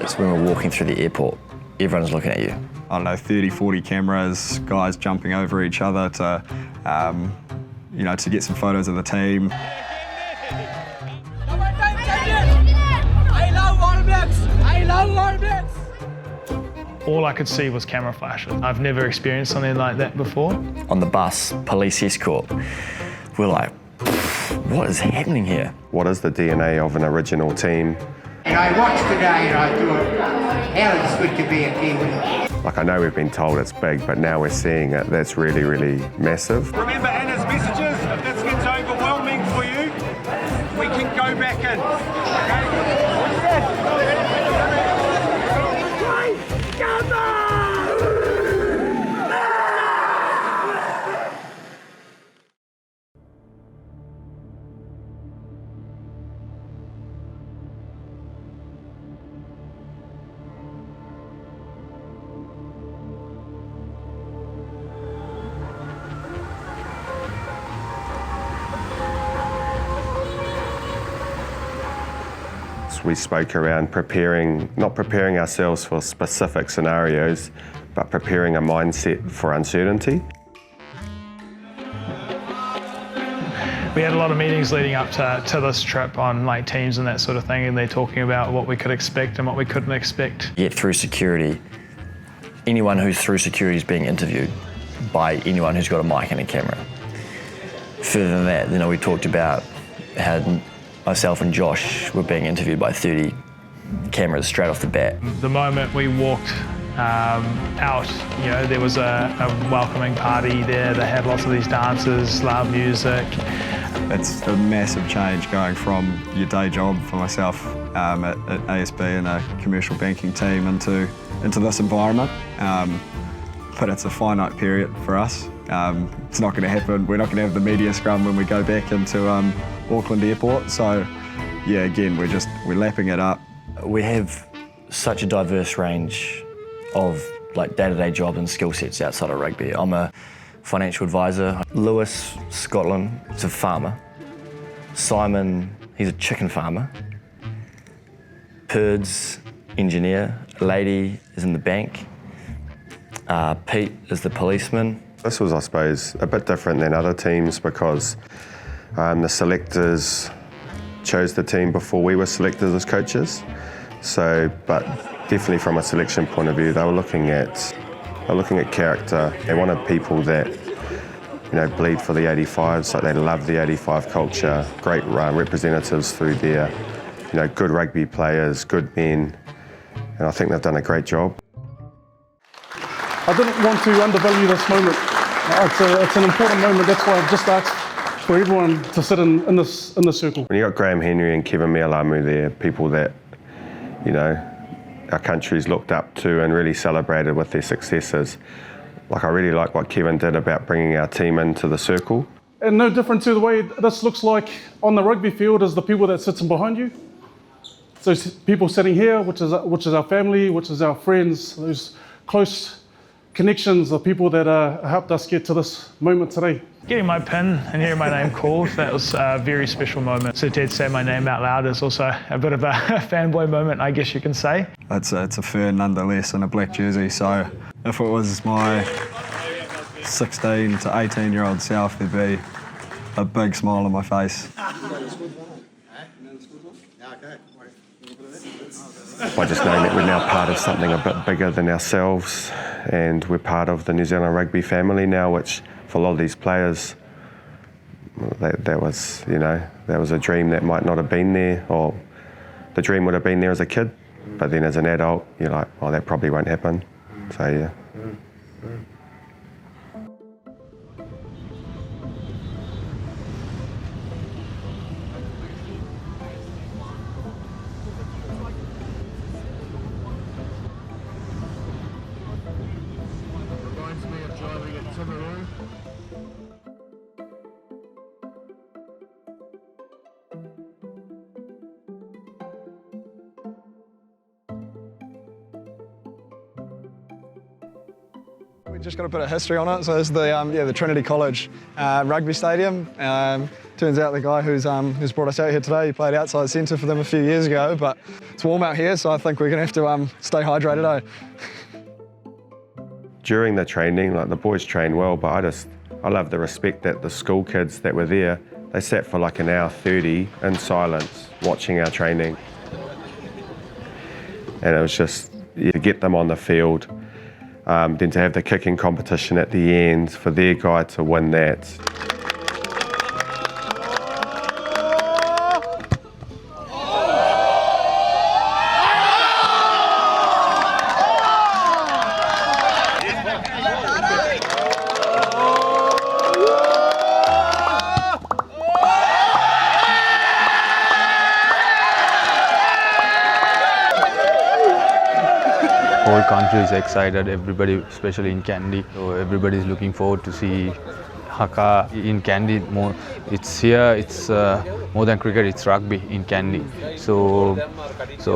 It's when we're walking through the airport, everyone's looking at you. I don't know, 30, 40 cameras, guys jumping over each other to, to get some photos of the team. I love All Blacks! I love All Blacks! All I could see was camera flashes. I've never experienced something like that before. On the bus, police escort, we're like, what is happening here? What is the DNA of an original team? And I watched today and I thought, hell, it's good to be a Kiwi. Like, I know we've been told it's big, but now we're seeing it. That's really, really massive. Remember Anna's messages. If this gets overwhelming for you, we can go back in. Come on! We spoke around not preparing ourselves for specific scenarios, but preparing a mindset for uncertainty. We had a lot of meetings leading up to this trip on like teams and that sort of thing, and they're talking about what we could expect and what we couldn't expect. Yet through security, anyone who's through security is being interviewed by anyone who's got a mic and a camera. Further than that, we talked about how myself and Josh were being interviewed by 30 cameras straight off the bat. The moment we walked out, there was a welcoming party there. They had lots of these dancers, loud music. It's a massive change going from your day job for myself at ASB and a commercial banking team into this environment. But it's a finite period for us. It's not going to happen. We're not going to have the media scrum when we go back into Auckland Airport. So, yeah, again, we're lapping it up. We have such a diverse range of day-to-day jobs and skill sets outside of rugby. I'm a financial advisor. Lewis, Scotland, is a farmer. Simon, he's a chicken farmer. Perd's engineer. Lady is in the bank. Pete is the policeman. This was, I suppose, a bit different than other teams because the selectors chose the team before we were selected as coaches. So, but definitely from a selection point of view, they were looking at character. They wanted people that, bleed for the 85s, like they love the 85 culture, great representatives through there, good rugby players, good men, and I think they've done a great job. I didn't want to undervalue this moment. It's an important moment. That's why I've just asked for everyone to sit in this circle. When you got Graham Henry and Kevin Mealamu there, people that, our country's looked up to and really celebrated with their successes. I really like what Kevin did about bringing our team into the circle. And no different to the way this looks like on the rugby field is the people that sits in behind you. So people sitting here, which is our family, which is our friends, those close connections of people that helped us get to this moment today. Getting my pin and hearing my name called, that was a very special moment. So to say my name out loud is also a bit of a fanboy moment, I guess you can say. It's a Fern nonetheless in a black jersey, so if it was my 16 to 18-year-old self, there'd be a big smile on my face. By just knowing that we're now part of something a bit bigger than ourselves, and we're part of the New Zealand rugby family now, which for a lot of these players, that was a dream that might not have been there, or the dream would have been there as a kid, but then as an adult, you're like, oh, that probably won't happen. So yeah. We just got a bit of history on it. So this is the Trinity College rugby stadium. Turns out the guy who's brought us out here today, he played outside centre for them a few years ago, but it's warm out here, so I think we're going to have to stay hydrated, During the training, like the boys train well, but I love the respect that the school kids that were there, they sat for like an hour 30 in silence watching our training. And it was just to get them on the field, then to have the kicking competition at the end, for their guy to win that. Whole country is excited, everybody, especially in Kandy. So everybody is looking forward to see haka in Kandy. It's here, it's more than cricket, it's rugby in Kandy. So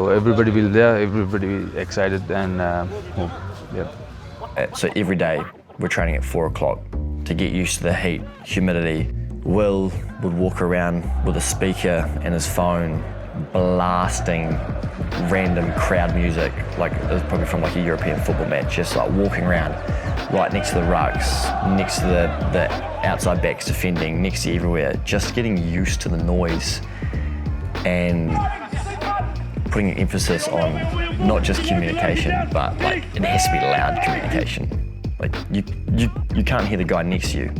everybody will there, everybody excited and yeah. So every day we're training at 4 o'clock to get used to the heat, humidity. Will would walk around with a speaker and his phone blasting random crowd music, like it was probably from like a European football match, just like walking around right next to the rucks, next to the outside backs defending, next to everywhere, just getting used to the noise and putting an emphasis on not just communication, but like it has to be loud communication. Like you can't hear the guy next to you.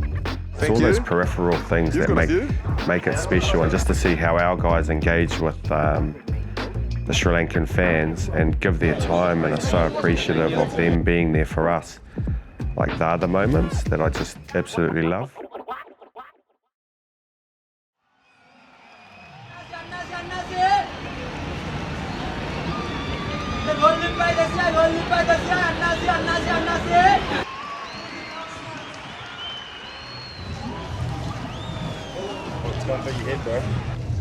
It's all those peripheral things that make it special, and just to see how our guys engage with the Sri Lankan fans and give their time and are so appreciative of them being there for us. Like they're the moments that I just absolutely love.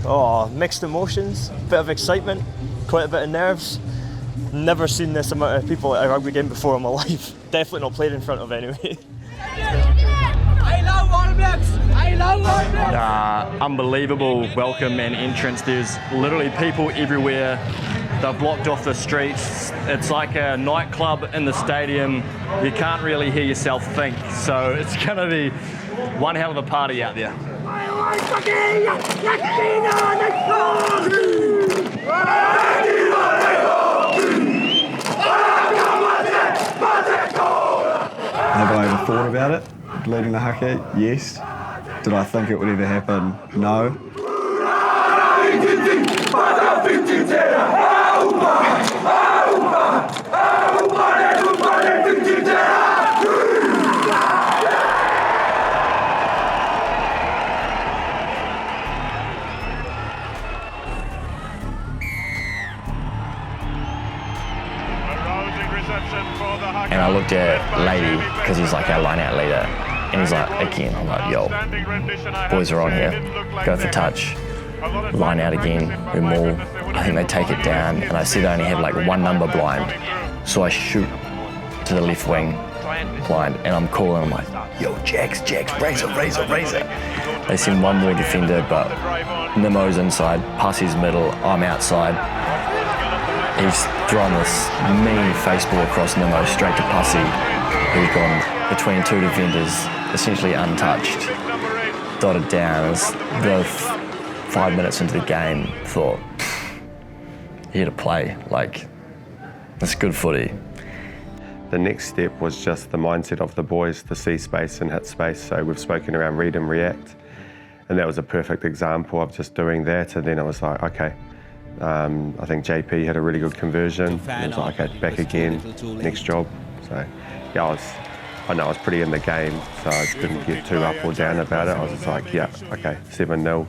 Oh, mixed emotions, bit of excitement, quite a bit of nerves. Never seen this amount of people at a rugby game before in my life. Definitely not played in front of anyway. I love All Blacks! I love All Blacks! Unbelievable welcome and entrance. There's literally people everywhere. They've blocked off the streets. It's like a nightclub in the stadium. You can't really hear yourself think. So it's going to be one hell of a party out there. Have I ever thought about it, leading the haka? Yes. Did I think it would ever happen? No. And I looked at Lady, because he's like our line-out leader, and he's like, again, I'm like, yo, boys are on here, go for touch, line out again, we maul. I think they take it down, and I see they only have like one number blind, so I shoot to the left wing blind, and I'm calling, I'm like, yo, Jax, razor. They send one more defender, but Nimmo's inside, Pussy's middle, I'm outside. He's thrown this mean face ball across Nimmo straight to Pussy, who's gone between two defenders, essentially untouched, dotted down. As the 5 minutes into the game, thought, here to play, like, it's good footy. The next step was just the mindset of the boys to see space and hit space. So we've spoken around read and react, and that was a perfect example of just doing that. And then I was like, okay. I think JP had a really good conversion. I was like, okay, back again, next job. So yeah, I know I was pretty in the game, so I didn't get too up or down about it. I was just like, yeah, okay, 7-0.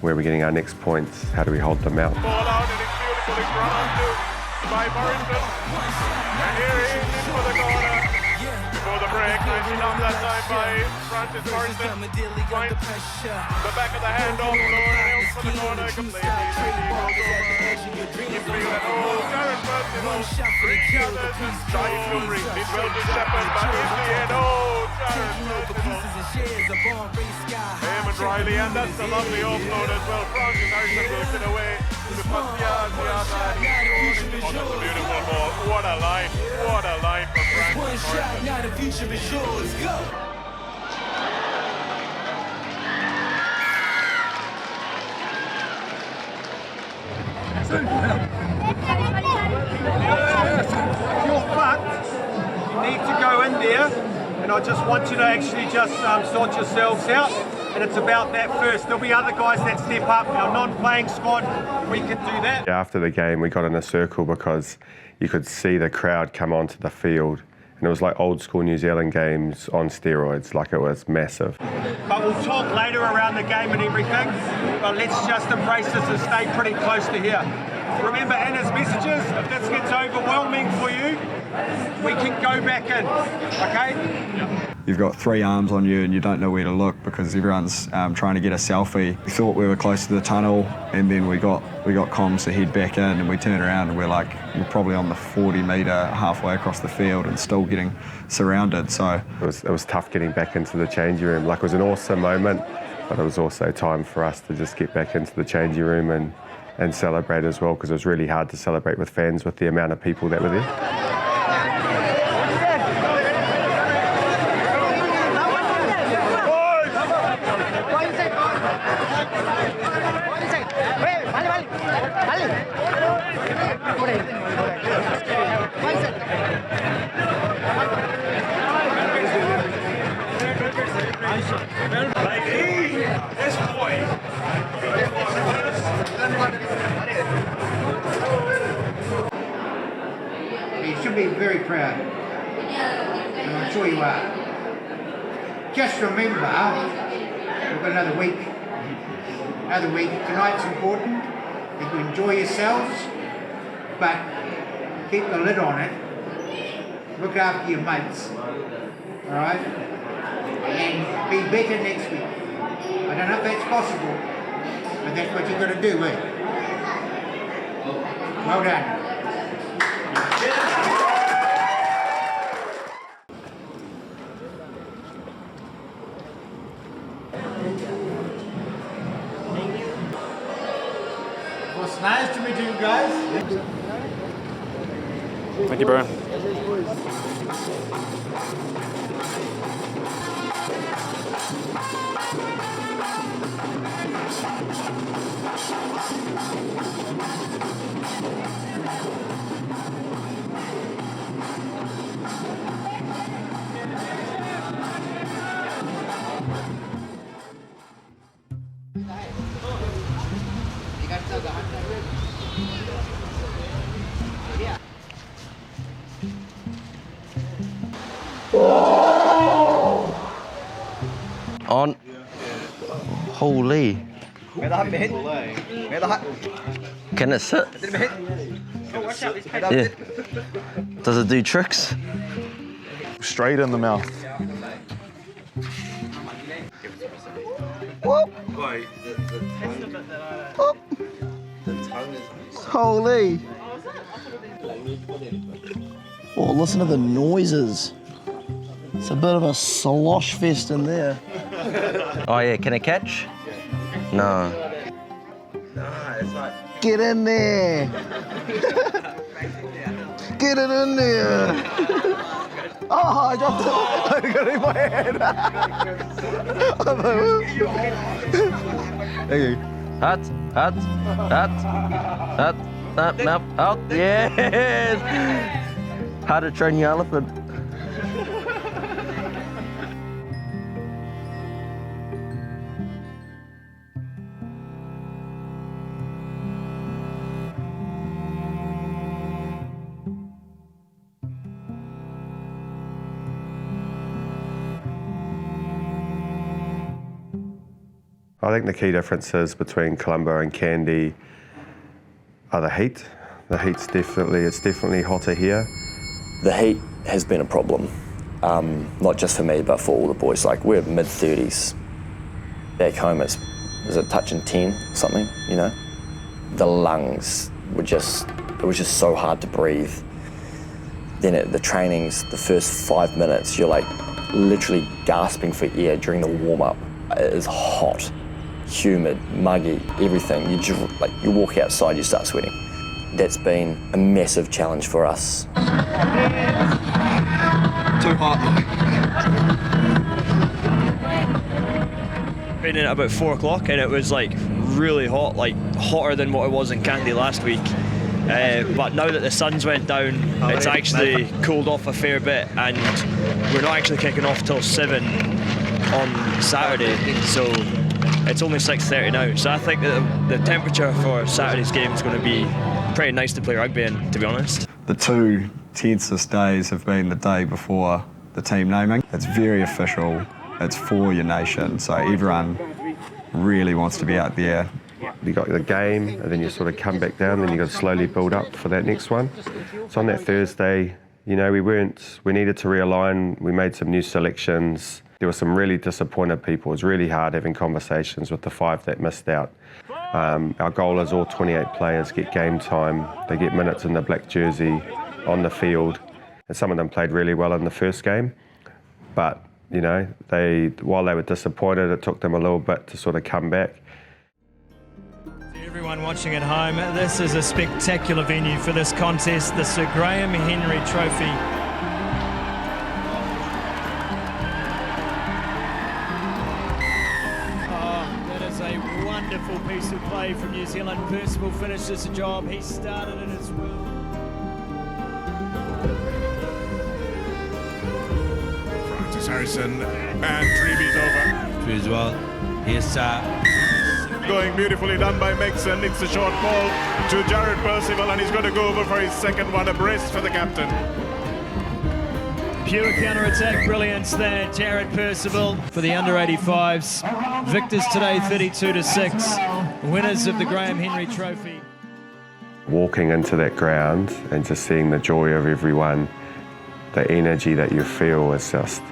Where are we getting our next points? How do we hold them out? Ball out, and it's beautifully run onto by Morrison. And here he is in for the corner. For the break, nice enough that time by Francis Morrison. Finds the back of the handoff, Lawrence for the corner, completely. You feel that, oh, Darren Burton, three others, trying to reach. It will be Shepherd, but in the end, oh, Eamon Riley, and that's a lovely offload as well. Francis Harrison moves it away to Pascal Ziada. Oh, that's a beautiful ball. What a line. What a line from Francis Harrison. Now the future is yours. Go. If you're fucked, you need to go in there, and I just want you to actually just sort yourselves out, and it's about that first. There'll be other guys that step up. Our non-playing squad, we can do that. After the game, we got in a circle because you could see the crowd come onto the field, and it was like old school New Zealand games on steroids, like it was massive. But we'll talk later around the game and everything, but let's just embrace this and stay pretty close to here. Remember Anna's messages, if this gets overwhelming for you, we can go back in, okay? You've got 3 arms on you and you don't know where to look because everyone's trying to get a selfie. We thought we were close to the tunnel, and then we got comms to head back in, and we turned around and we're probably on the 40 metre halfway across the field and still getting surrounded. So it was tough getting back into the changing room. Like, it was an awesome moment, but it was also time for us to just get back into the changing room and celebrate as well, because it was really hard to celebrate with fans with the amount of people that were there. You should be very proud, and I'm sure you are. Just remember, we've got another week. Tonight's important, that you enjoy yourselves, but keep the lid on it. Look after your mates, all right? And be better next week. I don't know if that's possible, but that's what you've got to do, eh? Well done. Well, it's nice to meet you guys. Thank you, bro. On. Holy. Can it sit? Yeah. Does it do tricks? Straight in the mouth. Whoop. Whoop. Holy. Oh, listen to the noises. It's a bit of a slosh fest in there. Oh yeah, can it catch? No. Get in there. Get it in there. Oh, I dropped it. I got it in my hand. Okay. Hut. Out. Yes. How to train your elephant. I think the key differences between Colombo and Candy are the heat. The heat's definitely hotter here. The heat has been a problem, not just for me, but for all the boys. Like, we're mid-30s. Back home, is it touching 10 or something, you know? The lungs were it was just so hard to breathe. Then at the trainings, the first 5 minutes, you're like literally gasping for air during the warm-up. It is hot, humid, muggy, everything. You walk outside, you start sweating. That's been a massive challenge for us. Too hot. Been in at about 4 o'clock and it was like really hot, like hotter than what it was in Candy last week. But now that the sun's went down, it's actually cooled off a fair bit, and we're not actually kicking off till 7 on Saturday, so it's only 6:30 now. So I think that the temperature for Saturday's game is going to be pretty nice to play rugby in, to be honest. The 2 tensest days have been the day before the team naming. It's very official. It's for your nation, so everyone really wants to be out there. You got the game, and then you sort of come back down, then you got to slowly build up for that next one. So on that Thursday, you know, we needed to realign. We made some new selections. There were some really disappointed people. It was really hard having conversations with the 5 that missed out. Our goal is all 28 players get game time. They get minutes in the black jersey on the field, and some of them played really well in the first game, but you know, while they were disappointed, it took them a little bit to sort of come back. To everyone watching at home, this is a spectacular venue for this contest, the Sir Graham Henry Trophy. Oh, that is a wonderful piece of play from New Zealand. Percival finishes the job. He started it as well. Harrison, and Treeby's over. As well. Yes, Going beautifully done by Mixon. It's a short ball to Jared Percival, and he's going to go over for his second one, a brace for the captain. Pure counter-attack brilliance there, Jared Percival for the under-85s. Victors today 32-6, winners of the Graham Henry Trophy. Walking into that ground and just seeing the joy of everyone, the energy that you feel is just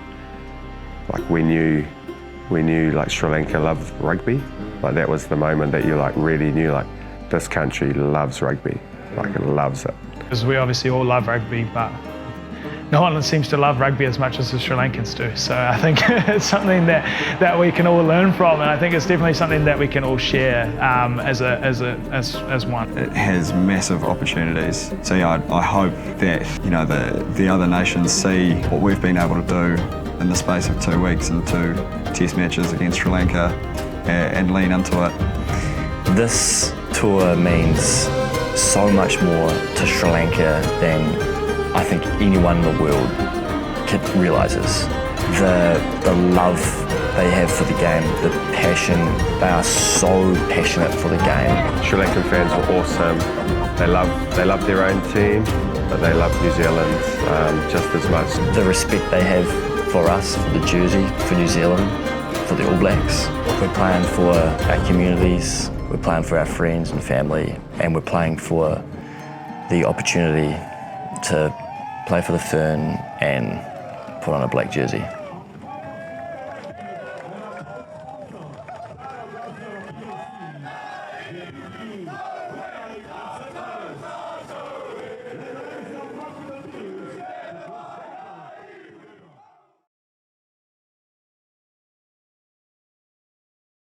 like we knew like Sri Lanka loved rugby. Like that was the moment that you like really knew like this country loves rugby, like it loves it. Because we obviously all love rugby, but no one seems to love rugby as much as the Sri Lankans do. So I think it's something that we can all learn from, and I think it's definitely something that we can all share as one. It has massive opportunities. So yeah, I hope that the other nations see what we've been able to do in the space of 2 weeks and 2 test matches against Sri Lanka and lean into it. This tour means so much more to Sri Lanka than I think anyone in the world realises. The love they have for the game, the passion, they are so passionate for the game. Sri Lankan fans are awesome. They love their own team, but they love New Zealand just as much. The respect they have for us, for the jersey, for New Zealand, for the All Blacks. We're playing for our communities, we're playing for our friends and family, and we're playing for the opportunity to play for the Fern and put on a black jersey.